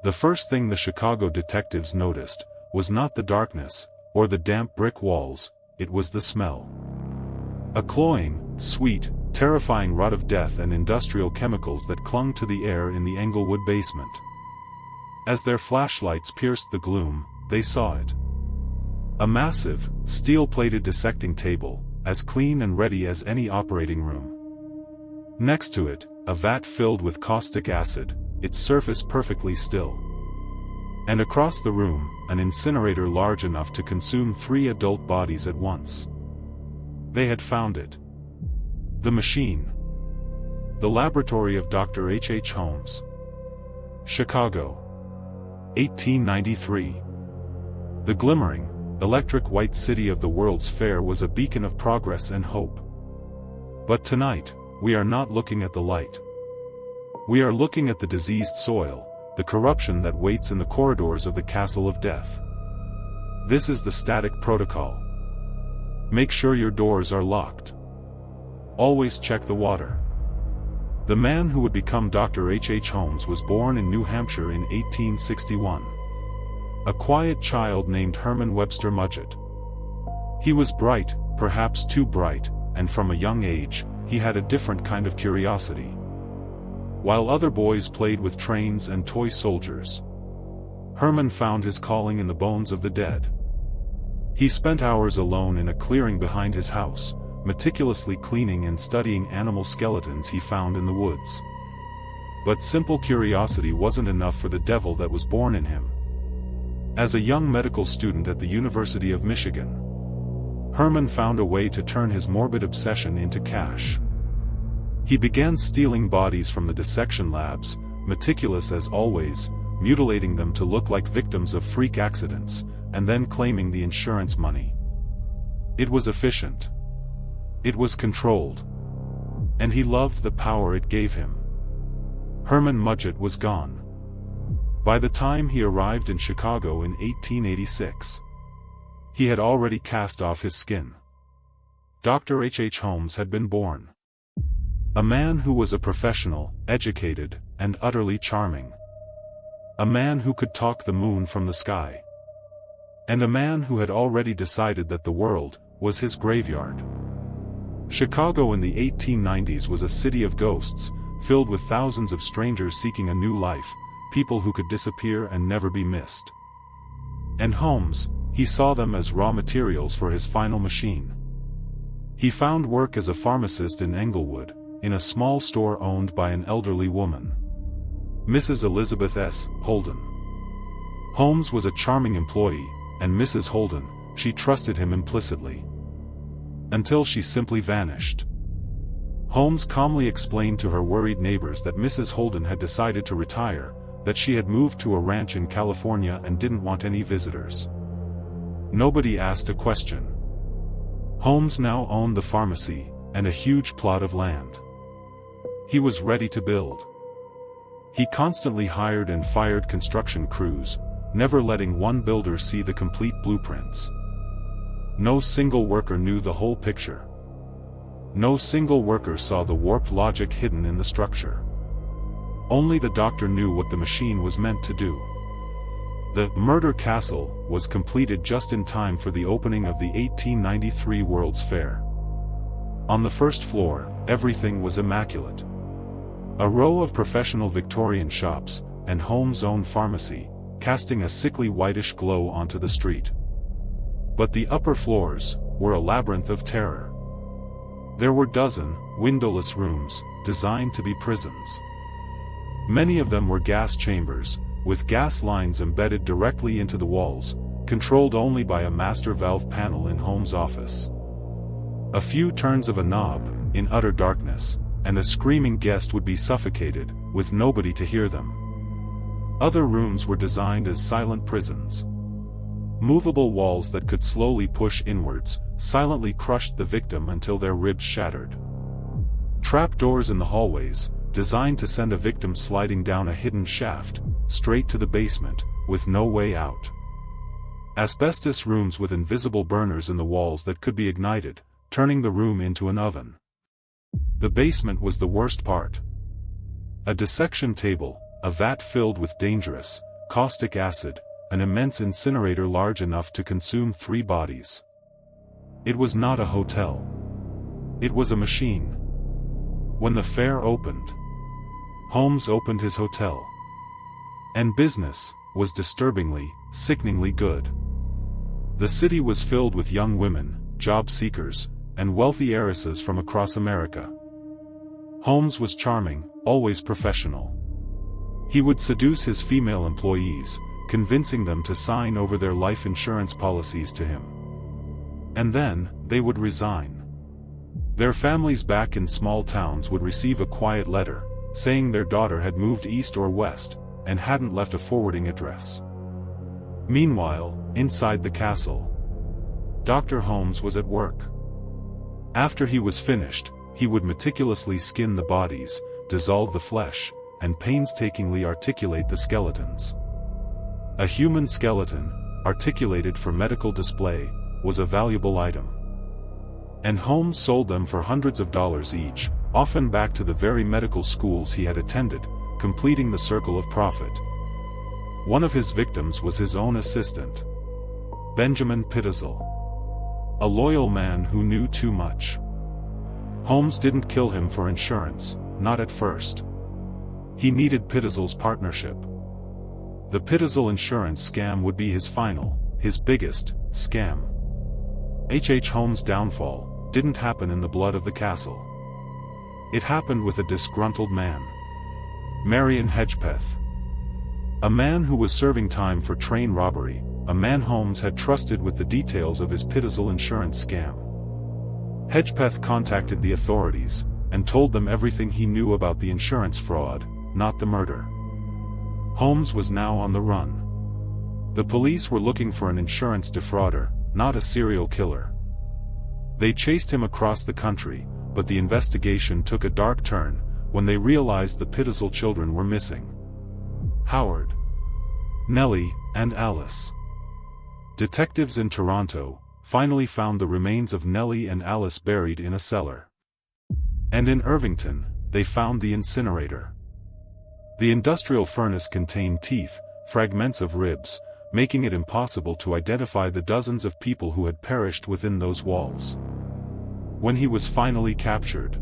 The first thing the Chicago detectives noticed was not the darkness, or the damp brick walls, it was the smell. A cloying, sweet, terrifying rot of death and industrial chemicals that clung to the air in the Englewood basement. As their flashlights pierced the gloom, they saw it. A massive, steel-plated dissecting table, as clean and ready as any operating room. Next to it, a vat filled with caustic acid, its surface perfectly still. And across the room, an incinerator large enough to consume 3 adult bodies at once. They had found it. The machine. The laboratory of Dr. H. Holmes. Chicago. 1893. The glimmering, electric white city of the World's Fair was a beacon of progress and hope. But tonight, we are not looking at the light. We are looking at the diseased soil, the corruption that waits in the corridors of the Castle of Death. This is the static protocol. Make sure your doors are locked. Always check the water. The man who would become Dr. H. Holmes was born in New Hampshire in 1861. A quiet child named Herman Webster Mudgett. He was bright, perhaps too bright, and from a young age, he had a different kind of curiosity. While other boys played with trains and toy soldiers, Herman found his calling in the bones of the dead. He spent hours alone in a clearing behind his house, meticulously cleaning and studying animal skeletons he found in the woods. But simple curiosity wasn't enough for the devil that was born in him. As a young medical student at the University of Michigan, Herman found a way to turn his morbid obsession into cash. He began stealing bodies from the dissection labs, meticulous as always, mutilating them to look like victims of freak accidents, and then claiming the insurance money. It was efficient. It was controlled. And he loved the power it gave him. Herman Mudgett was gone. By the time he arrived in Chicago in 1886, he had already cast off his skin. Dr. H. Holmes had been born. A man who was a professional, educated, and utterly charming. A man who could talk the moon from the sky. And a man who had already decided that the world was his graveyard. Chicago in the 1890s was a city of ghosts, filled with thousands of strangers seeking a new life, people who could disappear and never be missed. And Holmes, he saw them as raw materials for his final machine. He found work as a pharmacist in Englewood, in a small store owned by an elderly woman, Mrs. Elizabeth S. Holden. Holmes was a charming employee, and Mrs. Holden, she trusted him implicitly. Until she simply vanished. Holmes calmly explained to her worried neighbors that Mrs. Holden had decided to retire, that she had moved to a ranch in California and didn't want any visitors. Nobody asked a question. Holmes now owned the pharmacy, and a huge plot of land. He was ready to build. He constantly hired and fired construction crews, never letting one builder see the complete blueprints. No single worker knew the whole picture. No single worker saw the warped logic hidden in the structure. Only the doctor knew what the machine was meant to do. The Murder Castle was completed just in time for the opening of the 1893 World's Fair. On the first floor, everything was immaculate. A row of professional Victorian shops, and Holmes' own pharmacy, casting a sickly whitish glow onto the street. But the upper floors were a labyrinth of terror. There were dozen windowless rooms, designed to be prisons. Many of them were gas chambers, with gas lines embedded directly into the walls, controlled only by a master valve panel in Holmes' office. A few turns of a knob, in utter darkness, and a screaming guest would be suffocated, with nobody to hear them. Other rooms were designed as silent prisons. Movable walls that could slowly push inwards, silently crushed the victim until their ribs shattered. Trap doors in the hallways, designed to send a victim sliding down a hidden shaft, straight to the basement, with no way out. Asbestos rooms with invisible burners in the walls that could be ignited, turning the room into an oven. The basement was the worst part. A dissection table, a vat filled with dangerous, caustic acid, an immense incinerator large enough to consume 3 bodies. It was not a hotel. It was a machine. When the fair opened, Holmes opened his hotel. And business was disturbingly, sickeningly good. The city was filled with young women, job seekers, and wealthy heiresses from across America. Holmes was charming, always professional. He would seduce his female employees, convincing them to sign over their life insurance policies to him. And then, they would resign. Their families back in small towns would receive a quiet letter, saying their daughter had moved east or west, and hadn't left a forwarding address. Meanwhile, inside the castle, Dr. Holmes was at work. After he was finished, he would meticulously skin the bodies, dissolve the flesh, and painstakingly articulate the skeletons. A human skeleton, articulated for medical display, was a valuable item. And Holmes sold them for hundreds of dollars each, often back to the very medical schools he had attended, completing the circle of profit. One of his victims was his own assistant, Benjamin Pitzel, a loyal man who knew too much. Holmes didn't kill him for insurance, not at first. He needed Pitzel's partnership. The Pitzel insurance scam would be his final, his biggest, scam. H. Holmes' downfall didn't happen in the blood of the castle. It happened with a disgruntled man, Marion Hedgepeth. A man who was serving time for train robbery, a man Holmes had trusted with the details of his Pitzel insurance scam. Hedgepeth contacted the authorities, and told them everything he knew about the insurance fraud, not the murder. Holmes was now on the run. The police were looking for an insurance defrauder, not a serial killer. They chased him across the country, but the investigation took a dark turn, when they realized the Pitzel children were missing. Howard, Nellie, and Alice. Detectives in Toronto finally found the remains of Nellie and Alice buried in a cellar. And in Irvington, they found the incinerator. The industrial furnace contained teeth, fragments of ribs, making it impossible to identify the dozens of people who had perished within those walls. When he was finally captured,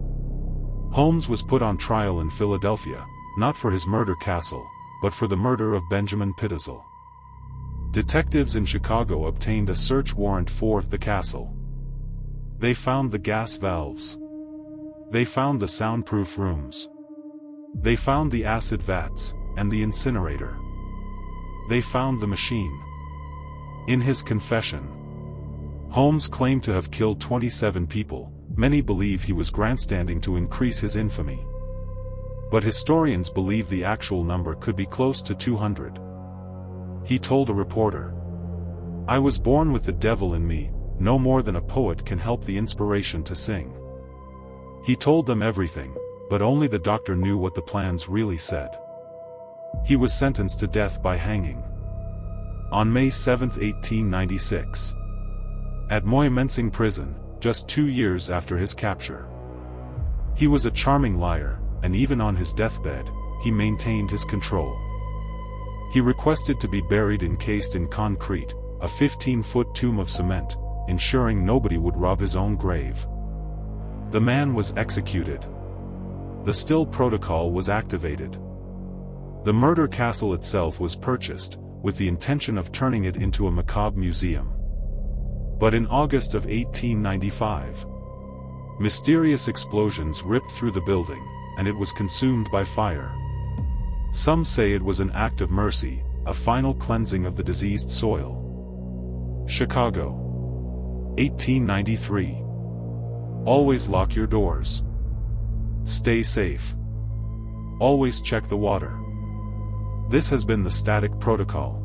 Holmes was put on trial in Philadelphia, not for his murder castle, but for the murder of Benjamin Pitzel. Detectives in Chicago obtained a search warrant for the castle. They found the gas valves. They found the soundproof rooms. They found the acid vats, and the incinerator. They found the machine. In his confession, Holmes claimed to have killed 27 people. Many believe he was grandstanding to increase his infamy. But historians believe the actual number could be close to 200. He told a reporter, "I was born with the devil in me, no more than a poet can help the inspiration to sing." He told them everything, but only the doctor knew what the plans really said. He was sentenced to death by hanging on May 7, 1896. At Moyamensing Prison, just 2 years after his capture. He was a charming liar, and even on his deathbed, he maintained his control. He requested to be buried encased in concrete, a 15-foot tomb of cement, ensuring nobody would rob his own grave. The man was executed. The Still Protocol was activated. The murder castle itself was purchased, with the intention of turning it into a macabre museum. But in August of 1895, mysterious explosions ripped through the building, and it was consumed by fire. Some say it was an act of mercy, a final cleansing of the diseased soil. Chicago, 1893. Always lock your doors. Stay safe. Always check the water. This has been the Static Protocol.